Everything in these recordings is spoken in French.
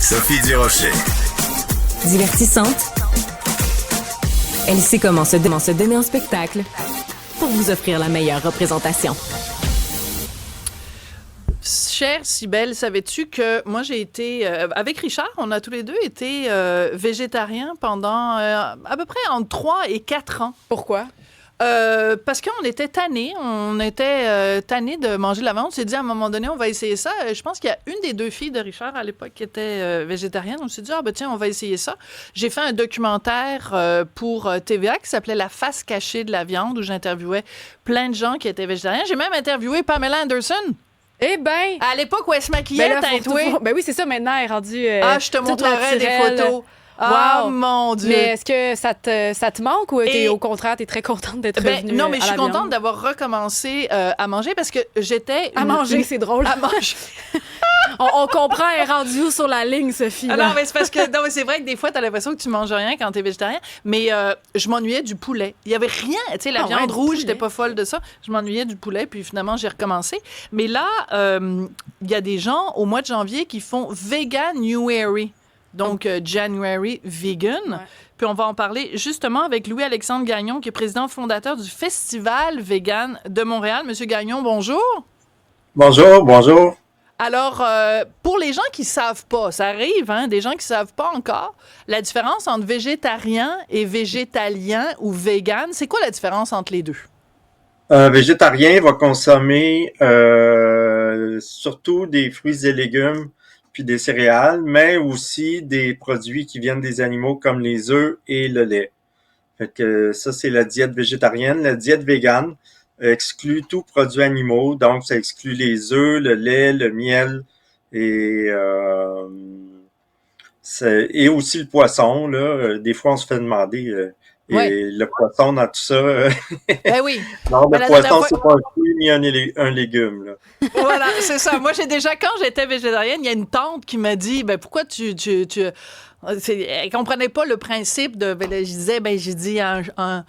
Sophie Durocher. Divertissante, elle sait comment se donner en spectacle pour vous offrir la meilleure représentation. Chère Cybèle, savais-tu que moi j'ai été, avec Richard, on a tous les deux été végétariens pendant à peu près entre 3 et 4 ans. Pourquoi? Parce qu'on était tannés, tannés de manger de la viande. On s'est dit à un moment donné, on va essayer ça. Je pense qu'il y a une des deux filles de Richard à l'époque qui était végétarienne. On s'est dit, tiens, on va essayer ça. J'ai fait un documentaire pour TVA qui s'appelait La face cachée de la viande, où j'interviewais plein de gens qui étaient végétariens. J'ai même interviewé Pamela Anderson. Eh ben! À l'époque où elle se maquillait, Ben oui, c'est ça, maintenant, elle est rendue. Je te montrerai des photos. Wow. Mon Dieu! Mais est-ce que ça te manque ou au contraire, t'es très contente d'être revenue? Non, mais je suis viande? contente d'avoir recommencé à manger parce que j'étais... manger, c'est drôle. À manger. on comprend, elle est rendue où sur la ligne, Sophie? Non, mais c'est parce que c'est vrai que des fois, t'as l'impression que tu manges rien quand t'es végétarien, mais je m'ennuyais du poulet. Il y avait rien, tu sais, la viande rouge, j'étais pas folle de ça. Je m'ennuyais du poulet, puis finalement, j'ai recommencé. Mais là, il y a des gens au mois de janvier qui font Veganuary. Donc, January Vegan. Ouais. Puis on va en parler justement avec Louis-Alexandre Gagnon, qui est président fondateur du Festival Vegan de Montréal. Monsieur Gagnon, bonjour. Bonjour. Alors, pour les gens qui ne savent pas, ça arrive, hein, des gens qui ne savent pas encore, la différence entre végétarien et végétalien ou vegan, c'est quoi la différence entre les deux? Un végétarien va consommer surtout des fruits et légumes puis des céréales, mais aussi des produits qui viennent des animaux comme les œufs et le lait. Fait que ça, c'est la diète végétarienne. La diète végane exclut tout produit animaux, donc ça exclut les œufs, le lait, le miel et aussi le poisson. Là. Des fois, on se fait demander et le poisson dans tout ça. Ben oui. Non, le poisson, c'est pas un fruit ni un légume. Là. Voilà, c'est ça. Moi, quand j'étais végétarienne, il y a une tante qui m'a dit, pourquoi elle comprenait pas le principe de. J'ai dit un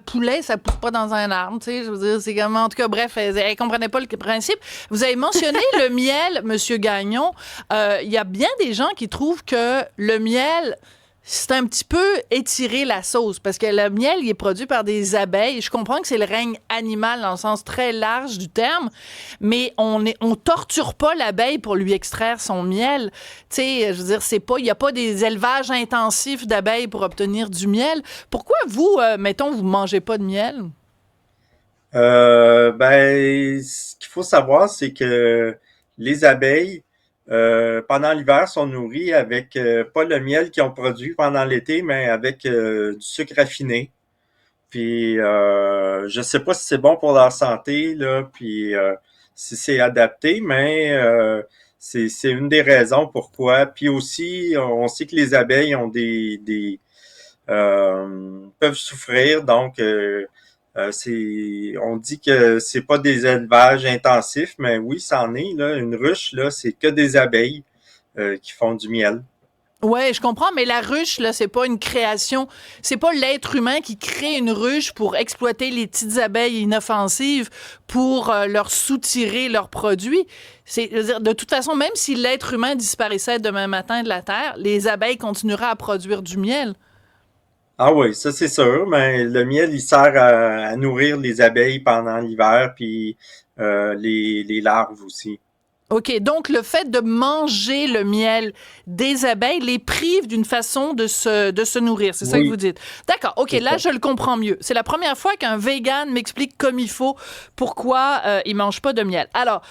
poulet, ça pousse pas dans un arbre, tu sais. Je veux dire, c'est comme en tout cas, bref, elle comprenait pas le principe. Vous avez mentionné le miel, Monsieur Gagnon. Il y a bien des gens qui trouvent que le miel, c'est un petit peu étirer la sauce parce que le miel, il est produit par des abeilles. Je comprends que c'est le règne animal dans le sens très large du terme, mais on torture pas l'abeille pour lui extraire son miel. Tu sais, je veux dire, il n'y a pas des élevages intensifs d'abeilles pour obtenir du miel. Pourquoi vous, vous mangez pas de miel? Ce qu'il faut savoir, c'est que les abeilles, pendant l'hiver, sont nourris avec pas le miel qu'ils ont produit pendant l'été, mais avec du sucre raffiné. Puis je sais pas si c'est bon pour leur santé, là, puis si c'est adapté, mais c'est une des raisons pourquoi. Puis aussi, on sait que les abeilles ont peuvent souffrir, donc on dit que c'est pas des élevages intensifs, mais oui, ça en est. Là. Une ruche, là, c'est que des abeilles qui font du miel. Oui, je comprends, mais la ruche, là, c'est pas une création. C'est pas l'être humain qui crée une ruche pour exploiter les petites abeilles inoffensives pour leur soutirer leurs produits. De toute façon, même si l'être humain disparaissait demain matin de la Terre, les abeilles continueraient à produire du miel. Ah oui, ça c'est sûr, mais le miel, il sert à nourrir les abeilles pendant l'hiver, puis les larves aussi. OK, donc le fait de manger le miel des abeilles les prive d'une façon de se nourrir, c'est ça que vous dites. D'accord, OK, là je le comprends mieux. C'est la première fois qu'un vegan m'explique comme il faut pourquoi il mange pas de miel. Alors,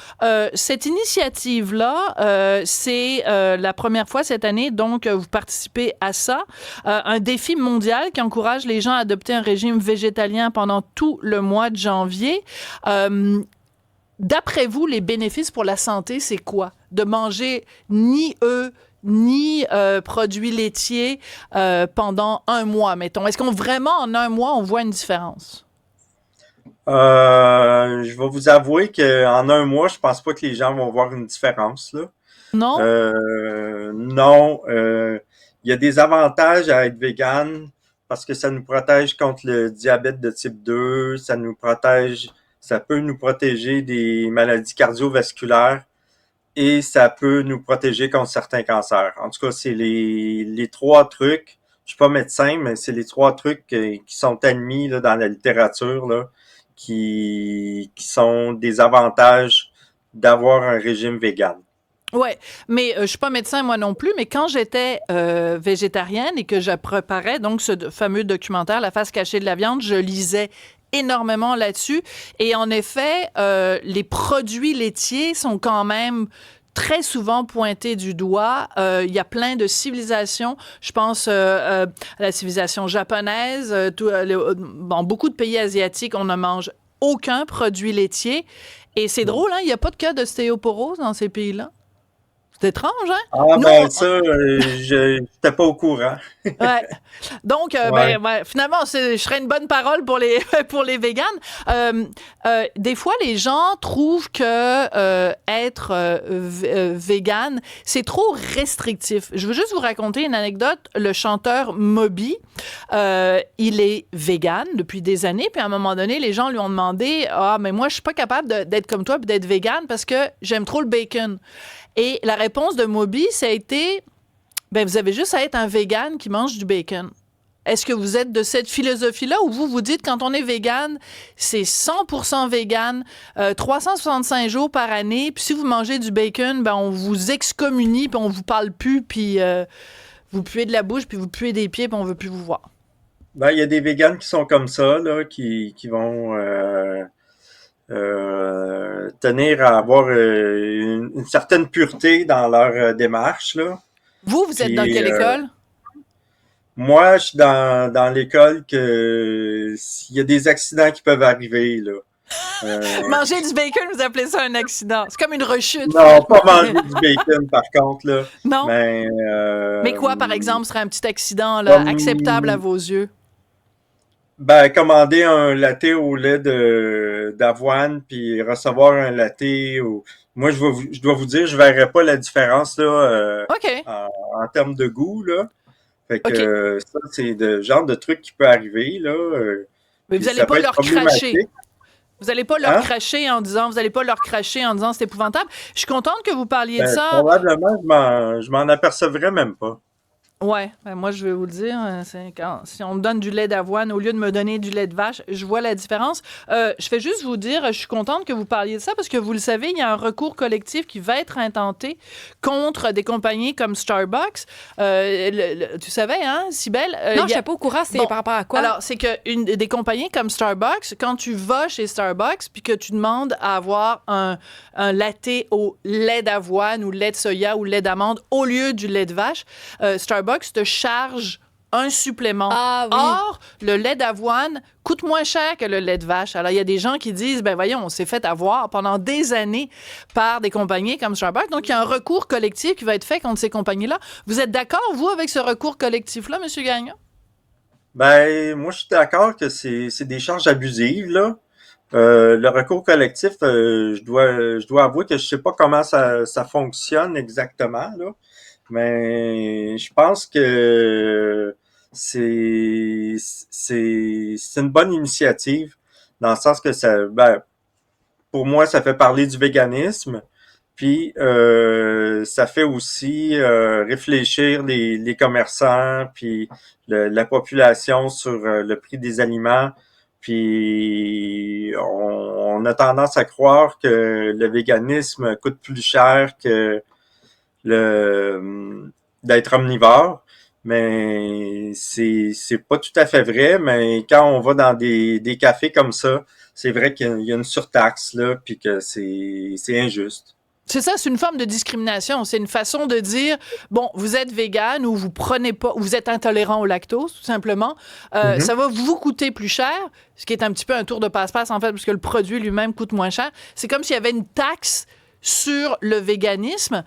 cette initiative-là, c'est la première fois cette année, donc vous participez à ça. Un défi mondial qui encourage les gens à adopter un régime végétalien pendant tout le mois de janvier. D'après vous, les bénéfices pour la santé, c'est quoi? De manger ni œufs, ni produits laitiers pendant un mois, mettons. Est-ce qu'on vraiment, en un mois, on voit une différence? Je vais vous avouer qu'en un mois, je pense pas que les gens vont voir une différence, là. Non? Non. Il y a des avantages à être vegan parce que ça nous protège contre le diabète de type 2, ça peut nous protéger des maladies cardiovasculaires. et ça peut nous protéger contre certains cancers. En tout cas, c'est les 3 trucs. Je suis pas médecin, mais c'est les 3 trucs qui sont admis là, dans la littérature là, qui sont des avantages d'avoir un régime vegan. Ouais, mais je suis pas médecin moi non plus, mais quand j'étais végétarienne et que je préparais donc ce fameux documentaire La face cachée de la viande, je lisais énormément là-dessus et en effet, les produits laitiers sont quand même très souvent pointés du doigt. Il y a plein de civilisations. Je pense à la civilisation japonaise. Dans beaucoup de pays asiatiques, on ne mange aucun produit laitier. Et c'est drôle, hein? Il n'y a pas de cas d'ostéoporose dans ces pays-là. C'est étrange, hein? Ah Nous, ben ça, je n'étais pas au courant. ouais. Donc, Ouais. finalement, je serais une bonne parole pour les pour les véganes. Des fois, les gens trouvent que être végane, c'est trop restrictif. Je veux juste vous raconter une anecdote. Le chanteur Moby, il est végane depuis des années, puis à un moment donné, les gens lui ont demandé, ah, mais moi, je suis pas capable d'être comme toi puis d'être végane parce que j'aime trop le bacon. Et la réponse de Moby, ça a été, ben, vous avez juste à être un végane qui mange du bacon. Est-ce que vous êtes de cette philosophie-là ou vous dites quand on est végane, c'est 100% végane, 365 jours par année, puis si vous mangez du bacon, ben on vous excommunie, puis on vous parle plus, puis vous puez de la bouche, puis vous puez des pieds, puis on veut plus vous voir. Ben, il y a des véganes qui sont comme ça, là, qui vont tenir à avoir une certaine pureté dans leur démarche, là. Vous êtes dans Puis quelle école? moi, je suis dans l'école que s'il y a des accidents qui peuvent arriver, là. Manger du bacon, vous appelez ça un accident. C'est comme une rechute. Non, pas manger du bacon, par contre, là. Non? Mais, Mais quoi, par exemple, serait un petit accident là, acceptable à vos yeux? ben, commander un latte au lait d'avoine, puis recevoir un latte au... Moi, je dois vous dire, je verrais pas la différence, là, OK. en termes de goût, là. Fait que OK. ça, c'est le genre de truc qui peut arriver, là. Mais Puis vous n'allez ça pas peut être leur cracher. problématique. Vous n'allez pas leur Hein? cracher en disant, vous n'allez pas leur cracher en disant c'est épouvantable. Je suis contente que vous parliez de Ben, ça. probablement, je m'en apercevrais même pas. Ouais, ben moi je vais vous le dire, si on me donne du lait d'avoine au lieu de me donner du lait de vache, je vois la différence. Je vais juste vous dire, je suis contente que vous parliez de ça parce que vous le savez, il y a un recours collectif qui va être intenté contre des compagnies comme Starbucks. Tu savais, hein, Cybèle? Non, je ne suis pas au courant, c'est Bon, par rapport à quoi? Alors, c'est que des compagnies comme Starbucks, quand tu vas chez Starbucks puis que tu demandes à avoir un latte au lait d'avoine ou lait de soya ou lait d'amande au lieu du lait de vache, Starbucks te charge un supplément. Ah oui. Or, le lait d'avoine coûte moins cher que le lait de vache. Alors, il y a des gens qui disent, ben voyons, on s'est fait avoir pendant des années par des compagnies comme Starbucks. Donc, il y a un recours collectif qui va être fait contre ces compagnies-là. Vous êtes d'accord, vous, avec ce recours collectif-là, M. Gagnon? Ben, moi, je suis d'accord que c'est des charges abusives, là. Le recours collectif, je dois avouer que je sais pas comment ça fonctionne exactement, là. Mais je pense que c'est une bonne initiative dans le sens que ça, ben, pour moi, ça fait parler du véganisme, puis ça fait aussi réfléchir les commerçants, puis la population sur le prix des aliments. Puis on a tendance à croire que le véganisme coûte plus cher que d'être omnivore, mais c'est pas tout à fait vrai. Mais quand on va dans des cafés comme ça, c'est vrai qu'il y a une surtaxe là, puis que c'est injuste. C'est ça, c'est une forme de discrimination. C'est une façon de dire, bon, vous êtes végane ou vous prenez pas, ou vous êtes intolérant au lactose, tout simplement. Ça va vous coûter plus cher, ce qui est un petit peu un tour de passe-passe, en fait, parce que le produit lui-même coûte moins cher. C'est comme s'il y avait une taxe sur le véganisme.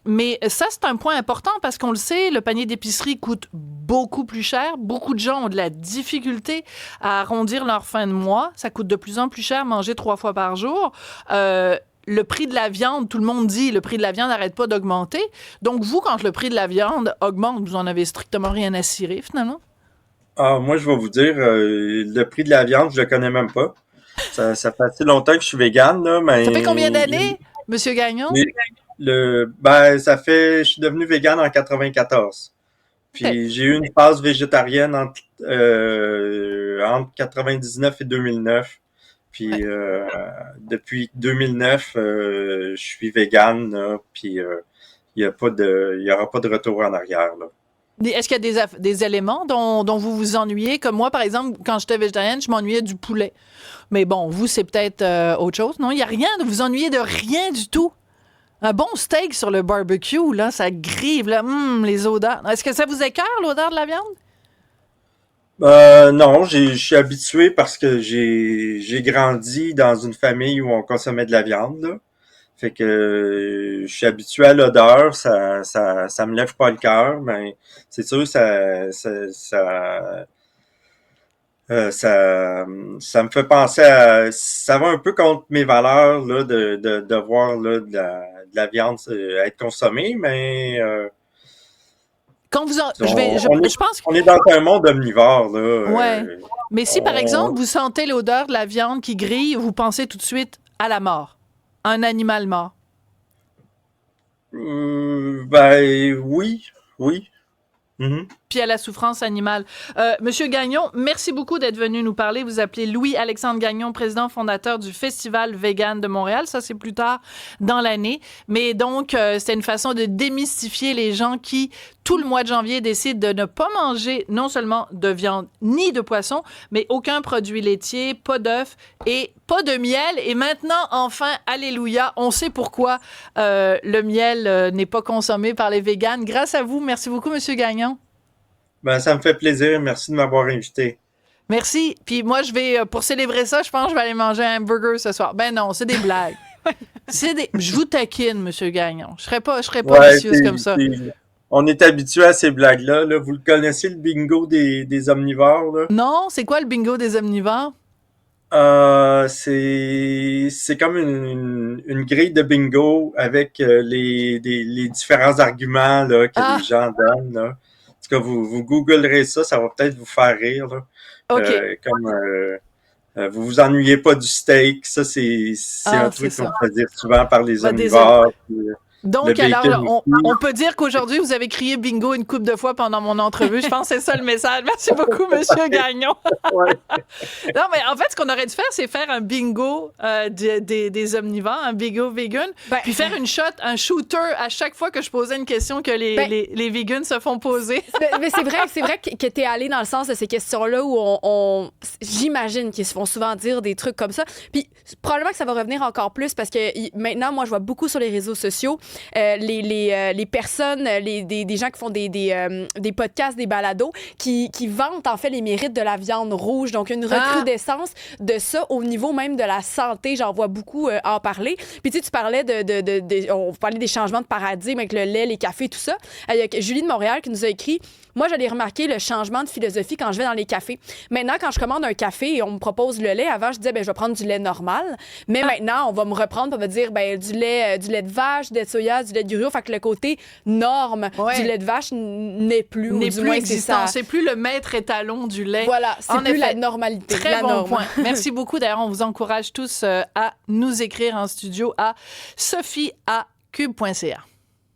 Mais ça, c'est un point important parce qu'on le sait, le panier d'épicerie coûte beaucoup plus cher. Beaucoup de gens ont de la difficulté à arrondir leur fin de mois. Ça coûte de plus en plus cher manger 3 fois par jour. Le prix de la viande, tout le monde dit, le prix de la viande n'arrête pas d'augmenter. Donc, vous, quand le prix de la viande augmente, vous en avez strictement rien à cirer, finalement? Ah, moi, je vais vous dire, le prix de la viande, je le connais même pas. Ça fait assez longtemps que je suis végane, là, mais... Ça fait combien d'années? Monsieur Gagnon? Je suis devenu vegan en 94. Puis j'ai eu une phase végétarienne entre 99 et 2009. Puis depuis 2009, je suis vegan, là, puis il y aura pas de retour en arrière, là. Est-ce qu'il y a des éléments dont vous vous ennuyez? Comme moi, par exemple, quand j'étais végétarienne, je m'ennuyais du poulet. Mais bon, vous, c'est peut-être autre chose. Non, il n'y a rien. Vous vous ennuyez de rien du tout. Un bon steak sur le barbecue, là, ça grive, là, les odeurs. Est-ce que ça vous écoeure, l'odeur de la viande? Non, je suis habitué parce que j'ai grandi dans une famille où on consommait de la viande, là. Fait que je suis habitué à l'odeur, ça me lève pas le cœur, mais c'est sûr ça me fait penser ça va un peu contre mes valeurs là de voir là de la viande être consommée, mais Quand vous en, je pense on est dans un monde omnivore là. Ouais. Mais si par exemple vous sentez l'odeur de la viande qui grille, vous pensez tout de suite à la mort, un animal mort. Oui. Mm-hmm. Puis à la souffrance animale. Monsieur Gagnon, merci beaucoup d'être venu nous parler. Vous appelez Louis-Alexandre Gagnon, président fondateur du Festival Vegan de Montréal. Ça, c'est plus tard dans l'année. Mais donc, c'est une façon de démystifier les gens qui, tout le mois de janvier, décident de ne pas manger non seulement de viande ni de poisson, mais aucun produit laitier, pas d'œufs et pas de miel. Et maintenant, enfin, alléluia, on sait pourquoi le miel n'est pas consommé par les véganes. Grâce à vous. Merci beaucoup, Monsieur Gagnon. Ça me fait plaisir. Merci de m'avoir invité. Merci. Puis moi, pour célébrer ça, je pense que je vais aller manger un hamburger ce soir. Ben non, c'est des blagues. Je vous taquine, Monsieur Gagnon. Je serais pas vicieuse comme ça. On est habitué à ces blagues-là. Là. Vous le connaissez, le bingo des omnivores? Là? Non, c'est quoi le bingo des omnivores? C'est comme une grille de bingo avec les différents arguments là, que les gens donnent. Là. En tout cas, vous googlerez ça va peut-être vous faire rire. Là. OK. Vous vous ennuyez pas du steak. Ça, c'est un truc qu'on peut dire souvent par les omnivores. Donc, alors, on peut dire qu'aujourd'hui, vous avez crié bingo une couple de fois pendant mon entrevue. Je pense que c'est ça le message. Merci beaucoup, Monsieur Gagnon. Ouais. Non, mais en fait, ce qu'on aurait dû faire, c'est faire un bingo des omnivores, un bingo vegan, puis faire un shooter à chaque fois que je posais une question que les vegans se font poser. Mais c'est vrai que tu es allé dans le sens de ces questions-là où j'imagine qu'ils se font souvent dire des trucs comme ça. Puis probablement que ça va revenir encore plus parce que maintenant, moi, je vois beaucoup sur les réseaux sociaux les personnes, des gens qui font des podcasts, des balados, qui vantent en fait les mérites de la viande rouge. Donc, une recrudescence de ça au niveau même de la santé. J'en vois beaucoup en parler. Puis, tu sais, tu parlais on parlait des changements de paradigme avec le lait, les cafés, tout ça. Il y a Julie de Montréal qui nous a écrit « Moi, j'allais remarquer le changement de philosophie quand je vais dans les cafés. Maintenant, quand je commande un café et on me propose le lait, avant, je disais, je vais prendre du lait normal. Mais maintenant, on va me reprendre et on va dire, du lait de vache, du lait de soya, du lait de gruau. Fait que le côté norme du lait de vache n'est plus existant. C'est plus le maître étalon du lait. Voilà, c'est plus la normalité. Très bon point. Merci beaucoup. D'ailleurs, on vous encourage tous à nous écrire en studio à sophie@cube.ca.